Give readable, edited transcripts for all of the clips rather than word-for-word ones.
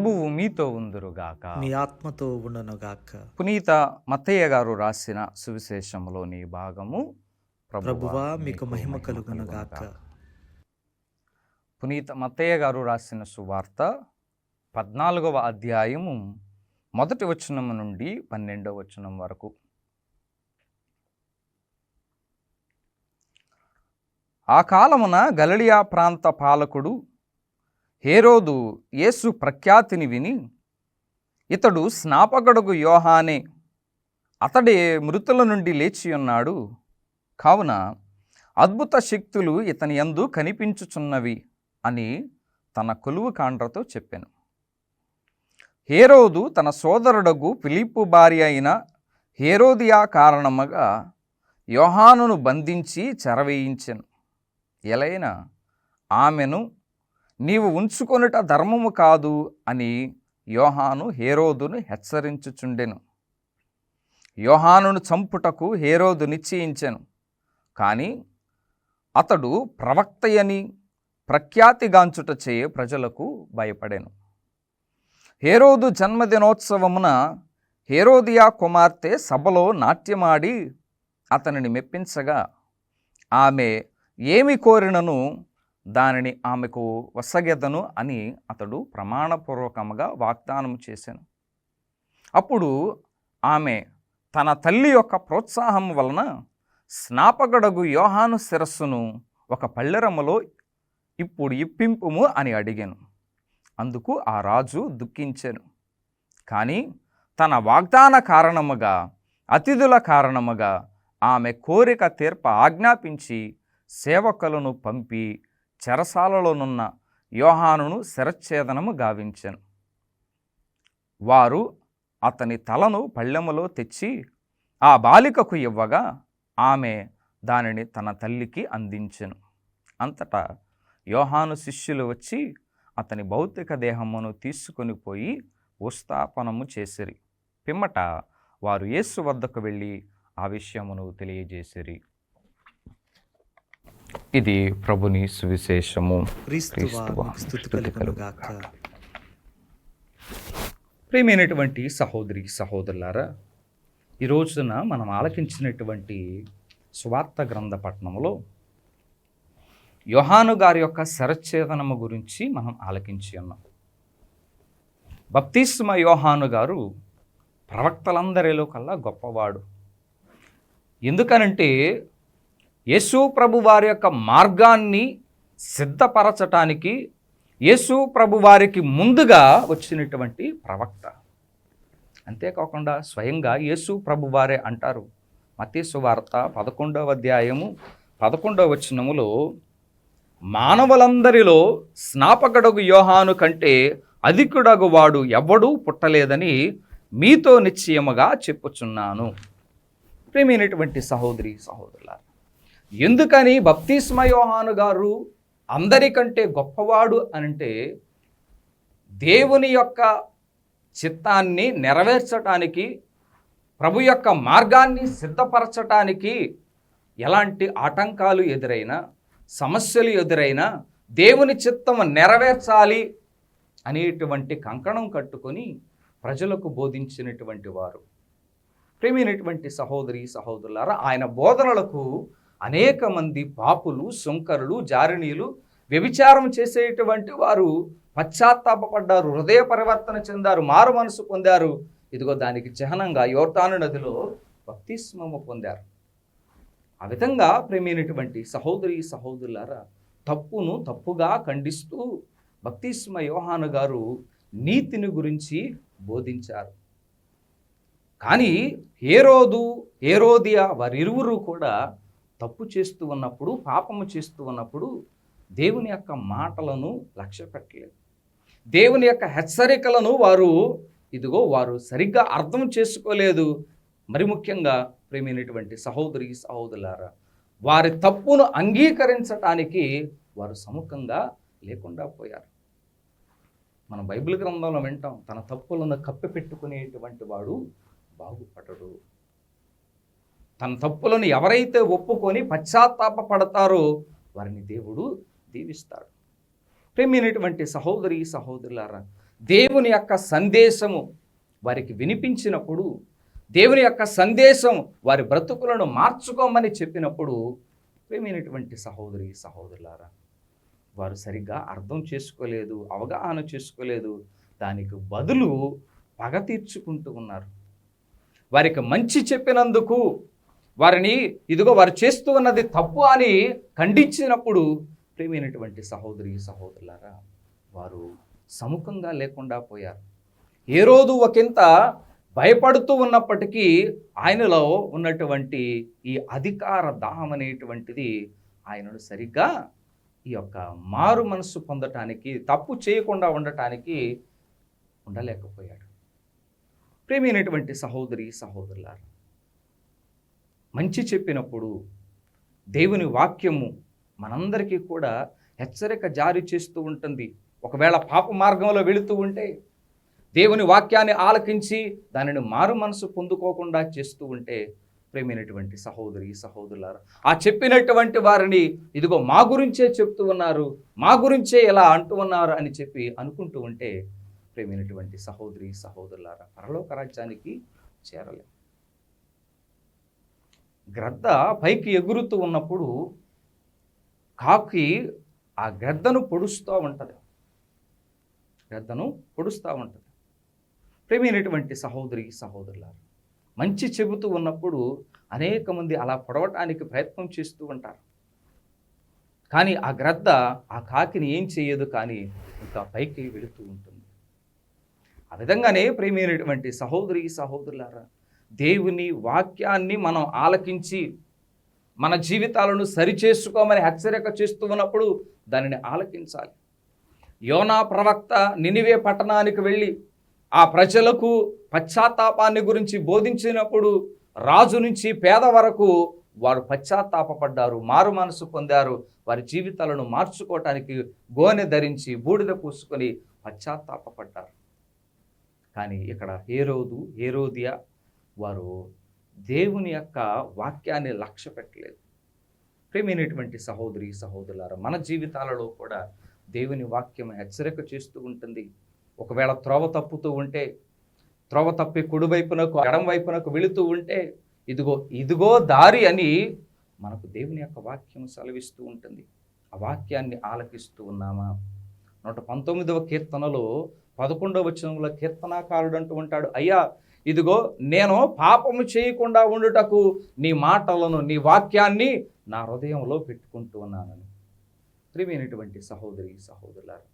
ప్రభువు మీతో ఉందురుగాక. మీ ఆత్మతో ఉండునుగాక. పునీత మత్తయ్య గారు రాసిన సువిశేషంలోని భాగము. ప్రభువా మీకు మహిమ కలుగునుగాక. పునీత మత్తయ్య గారు రాసిన సువార్త 14వ అధ్యాయము 1వ వచనం నుండి 12వ వచనం వరకు. ఆ కాలమున గలిలయ ప్రాంత పాలకుడు హేరోదు యేసు ప్రఖ్యాతిని విని, ఇతడు స్నాపకుడగు యోహానే, అతడే మృతుల నుండి లేచి ఉన్నాడు, కావున అద్భుత శక్తులు ఇతని యందు కనిపించుచున్నవి అని తన కొలువు కాండ్రతో చెప్పెను. హేరోదు తన సోదరుడగు ఫిలిప్పు భార్య అయిన హేరోదియా కారణముగా యోహానును బంధించి చెరవేయించెను. ఎలైనా ఆమెను నీవు ఉంచుకొనుట ధర్మము కాదు అని యోహాను హేరోదును హెచ్చరించుచుండెను. యోహానును చంపుటకు హేరోదు నిశ్చయించెను, కానీ అతడు ప్రవక్తయని ప్రఖ్యాతిగాంచుటచే ప్రజలకు భయపడెను. హేరోదు జన్మదినోత్సవమున హేరోదియా కుమార్తె సభలో నాట్యమాడి అతనిని మెప్పించగా, ఆమె ఏమి కోరినను దానిని ఆమెకు వసగెదను అని అతడు ప్రమాణపూర్వకముగా వాగ్దానం చేశాను. అప్పుడు ఆమె తన తల్లి యొక్క ప్రోత్సాహం వలన స్నాపకుడగు యోహాను శిరస్సును ఒక పళ్ళెరములో ఇప్పుడు ఇప్పింపుము అని అడిగాను. అందుకు ఆ రాజు దుఃఖించెను. కానీ తన వాగ్దాన కారణముగా, అతిథుల కారణముగా ఆమె కోరిక తీర్ప ఆజ్ఞాపించి సేవకులను పంపి చెరసాలలోనున్న యోహానును శిరచ్ఛేదనము గావించెను. వారు అతని తలను పళ్ళెములో తెచ్చి ఆ బాలికకు ఇవ్వగా ఆమె దానిని తన తల్లికి అందించెను. అంతటా యోహాను శిష్యులు వచ్చి అతని భౌతిక దేహమును తీసుకొని పోయి భూస్థాపనము చేసిరి. పిమ్మట వారు యేసు వద్దకు వెళ్ళి ఆ విషయమును తెలియజేసిరి. ఇది ప్రభుని సువిశేషము. ప్రియమైనటువంటి సహోదరి సహోదరులారా, ఈ రోజున మనం ఆలకించినటువంటి సువార్త గ్రంథ పఠనములో యోహాను గారి యొక్క శరచ్ఛేదనము గురించి మనం ఆలకించి ఉన్నాం. బప్తిస్మ యోహాను గారు ప్రవక్తలందరిలో కల్లా గొప్పవాడు. ఎందుకనంటే యేసు ప్రభు వారి యొక్క మార్గాన్ని సిద్ధపరచటానికి యేసు ప్రభు వారికి ముందుగా వచ్చినటువంటి ప్రవక్త. అంతేకాకుండా స్వయంగా యేసు ప్రభు వారే అంటారు, మత్తయి సువార్త 11వ అధ్యాయము 11వ వచనములో, మానవులందరిలో స్నాపకుడగు యోహాను కంటే అధికుడగు వాడు ఎవ్వడూ పుట్టలేదని మీతో నిశ్చయముగా చెప్పుచున్నాను. ప్రియమైనటువంటి సహోదరి సహోదరులారా, ఎందుకని బప్తిస్మ యోహాను గారు అందరికంటే గొప్పవాడు అనంటే, దేవుని యొక్క చిత్తాన్ని నెరవేర్చటానికి, ప్రభు యొక్క మార్గాన్ని సిద్ధపరచటానికి ఎలాంటి ఆటంకాలు ఎదురైనా, సమస్యలు ఎదురైనా దేవుని చిత్తము నెరవేర్చాలి అనేటువంటి కంకణం కట్టుకొని ప్రజలకు బోధించినటువంటి వారు. ప్రియమైనటువంటి సహోదరి సహోదరులారా, ఆయన బోధనలకు అనేక మంది పాపులు, సుంకరులు, జారిణీలు, వ్యభిచారం చేసేటువంటి వారు పశ్చాత్తాపడ్డారు, హృదయ పరివర్తన చెందారు, మారు మనసు పొందారు. ఇదిగో దానికి చిహ్నంగా యోర్దాను నదిలో బప్తిస్మము పొందారు. ఆ విధంగా ప్రియమైనటువంటి సహోదరి సహోదరులారా, తప్పును తప్పుగా ఖండిస్తూ బప్తిస్మ యోహాను గారు నీతిని గురించి బోధించారు. కానీ హేరోదు, హేరోదియా వారిరువురు కూడా తప్పు చేస్తూ ఉన్నప్పుడు, పాపము చేస్తూ ఉన్నప్పుడు దేవుని యొక్క మాటలను లక్ష్య పెట్టలేదు. దేవుని యొక్క హెచ్చరికలను వారు సరిగ్గా అర్థం చేసుకోలేదు. మరి ముఖ్యంగా ప్రియమైనటువంటి సహోదరి సహోదరులారా, వారి తప్పును అంగీకరించటానికి వారు సముఖంగా లేకుండా పోయారు. మన బైబిల్ గ్రంథంలో వింటాం, తన తప్పులను కప్పిపెట్టుకునేటువంటి వాడు బాగుపడడు. తన తప్పులను ఎవరైతే ఒప్పుకొని పశ్చాత్తాపడతారో వారిని దేవుడు దీవిస్తాడు. ప్రియమైనటువంటి సహోదరి సహోదరులారా, దేవుని యొక్క సందేశము వారికి వినిపించినప్పుడు, దేవుని యొక్క సందేశం వారి బ్రతుకులను మార్చుకోమని చెప్పినప్పుడు, ప్రియమైనటువంటి సహోదరి సహోదరులారా, వారు సరిగ్గా అర్థం చేసుకోలేదు, అవగాహన చేసుకోలేదు. దానికి బదులు పగ తీర్చుకుంటూ ఉన్నారు. వారికి మంచి చెప్పినందుకు వారిని ఇదిగో వారు చేస్తూ ఉన్నది తప్పు అని ఖండించినప్పుడు, ప్రియమైనటువంటి సహోదరి సహోదరులారా, వారు సముఖంగా లేకుండా పోయారు. ఏ రోజు ఒకంత భయపడుతూ ఉన్నప్పటికీ ఆయనలో ఉన్నటువంటి ఈ అధికార దాహం అనేటువంటిది ఆయనను సరిగ్గా ఈ యొక్క మారు మనసు పొందటానికి, తప్పు చేయకుండా ఉండటానికి ఉండలేకపోయాడు. ప్రియమైనటువంటి సహోదరి సహోదరులారా, మంచి చెప్పినప్పుడు దేవుని వాక్యము మనందరికీ కూడా హెచ్చరిక జారీ చేస్తూ ఉంటుంది. ఒకవేళ పాప మార్గంలో వెళుతూ ఉంటే దేవుని వాక్యాన్ని ఆలకించి దానిని మారు మనసు పొందుకోకుండా చేస్తూ ఉంటే, ప్రేమైనటువంటి సహోదరి సహోదరులారా, ఆ చెప్పినటువంటి వారిని ఇదిగో మా గురించే చెప్తూ ఉన్నారు, మా గురించే ఇలా అంటూ ఉన్నారు అని చెప్పి అనుకుంటూ ఉంటే, ప్రేమైనటువంటి సహోదరి సహోదరులారా, పరలోక రాజ్యానికి చేరలేం. గ్రద్ద పైకి ఎగురుతూ ఉన్నప్పుడు కాకి ఆ గ్రద్దను పొడుస్తూ ఉంటుంది. ప్రేమైనటువంటి సహోదరి సహోదరులారా, మంచి చెబుతూ ఉన్నప్పుడు అనేక మంది అలా పొడవటానికి ప్రయత్నం చేస్తూ ఉంటారు. కానీ ఆ గ్రద్ద ఆ కాకిని ఏం చేయదు, కానీ ఇంకా పైకి వెళుతూ ఉంటుంది. ఆ విధంగానే ప్రేమైనటువంటి సహోదరి సహోదరులారా, దేవుని వాక్యాన్ని మనం ఆలకించి మన జీవితాలను సరిచేసుకోమని హెచ్చరిక చేస్తూ ఉన్నప్పుడు దానిని ఆలకించాలి. యోనా ప్రవక్త నినివే పట్టణానికి వెళ్ళి ఆ ప్రజలకు పశ్చాత్తాపాన్ని గురించి బోధించినప్పుడు రాజు నుంచి పేద వరకు వారు పశ్చాత్తాపపడ్డారు, మారు మనసు పొందారు. వారి జీవితాలను మార్చుకోవటానికి గోనె ధరించి బూడిద పూసుకొని పశ్చాత్తాపపడ్డారు. కానీ ఇక్కడ హేరోదియా వారు దేవుని యొక్క వాక్యాన్ని లక్ష్య పెట్టలేదు. ప్రియమైనటువంటి సహోదరి సహోదరులారా, మన జీవితాలలో కూడా దేవుని వాక్యం హెచ్చరిక చేస్తూ ఉంటుంది. ఒకవేళ త్రోవ తప్పుతూ ఉంటే, త్రోవ తప్పి కుడివైపునకు ఎడం వైపునకు వెళుతూ ఉంటే, ఇదిగో దారి అని మనకు దేవుని యొక్క వాక్యం సెలవిస్తూ ఉంటుంది. ఆ వాక్యాన్ని ఆలకిస్తూ ఉన్నామా? 119వ కీర్తనలో 11వ వచనంలో కీర్తనాకారుడు అంటూ ఉంటాడు, అయ్యా ఇదిగో నేను పాపము చేయకుండా ఉండుటకు నీ మాటలను, నీ వాక్యాన్ని నా హృదయంలో పెట్టుకుంటూ ఉన్నానని. ప్రియమైనటువంటి సహోదరి సహోదరులారా,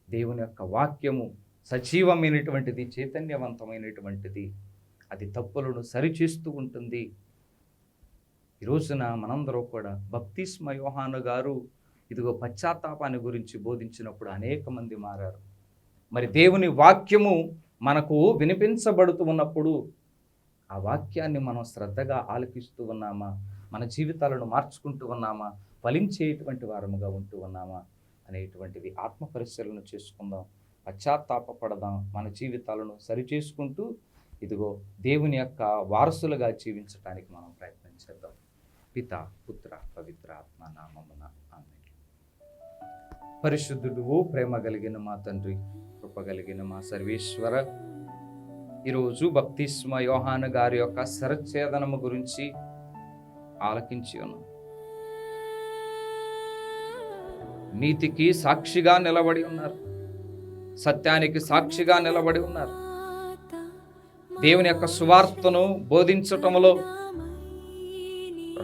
దేవుని యొక్క వాక్యము సజీవమైనటువంటిది, చైతన్యవంతమైనటువంటిది. అది తప్పులను సరిచేస్తూ ఉంటుంది. ఈ రోజున మనందరూ కూడా బప్తిస్మ యోహాను గారు ఇదిగో పశ్చాత్తాపాన్ని గురించి బోధించినప్పుడు అనేక మంది మారారు. మరి దేవుని వాక్యము మనకు వినిపించబడుతూ ఉన్నప్పుడు ఆ వాక్యాన్ని మనం శ్రద్ధగా ఆలకిస్తూ ఉన్నామా? మన జీవితాలను మార్చుకుంటూ ఉన్నామా? ఫలించేటువంటి వారముగా ఉంటూ ఉన్నామా అనేటువంటిది ఆత్మ పరిశీలన చేసుకుందాం, పశ్చాత్తాపపడదాం, మన జీవితాలను సరిచేసుకుంటూ ఇదిగో దేవుని యొక్క వారసులుగా జీవించడానికి మనం ప్రయత్నం చేద్దాం. పిత పుత్ర పవిత్ర ఆత్మ నామమున ఆమేన్. పరిశుద్ధుడు ప్రేమ కలిగిన మా తండ్రి, కృప కలిగిన మా సర్వేశ్వర, ఈరోజు బప్తిస్మ యోహాను గారి యొక్క శిరచ్ఛేదనము గురించి ఆలకించి ఉన్నాం. నీతికి సాక్షిగా నిలబడి ఉన్నారు, సత్యానికి సాక్షిగా నిలబడి ఉన్నారు. దేవుని యొక్క సువార్తను బోధించటంలో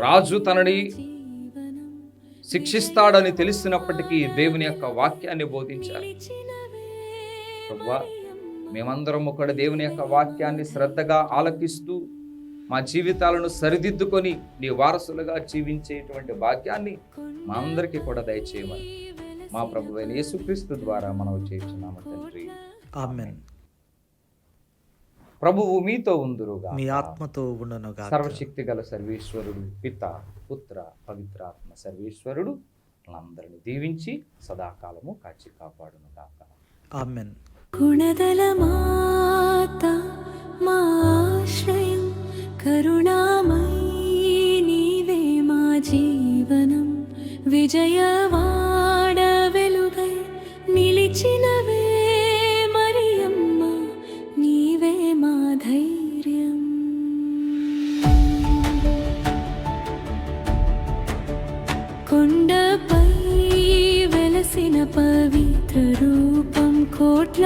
రాజు తనని శిక్షిస్తాడని తెలిసినప్పటికీ దేవుని యొక్క వాక్యాన్ని బోధించారు. ప్రభువా, మేమందరం కూడా దేవుని యొక్క వాక్యాన్ని శ్రద్ధగా ఆలకిస్తూ మా జీవితాలను సరిదిద్దుకొని నీ వారసులుగా జీవించేటువంటి భాగ్యాన్ని మా అందరికీ కూడా దయచేయమని మా ప్రభువైన యేసుక్రీస్తు ద్వారా మనం చేస్తున్నాము తండ్రి, ఆమేన్. ప్రభువు మీతో ఉందురుగా, మీ ఆత్మతో ఉండునుగాక. సర్వశక్తి గల సర్వేశ్వరుడు పిత పుత్ర పవిత్రాత్మ సర్వేశ్వరుడు మనందరిని దీవించి సదాకాలము కాచి కాపాడునుగాక. ఆమేన్. గుణదల మాత మా ఆశ్రయం, కరుణామయీ నీవే మా జీవనం, విజయవాడ వెలుగై నిలిచినవే పవిత్ర రూపం కోట్ల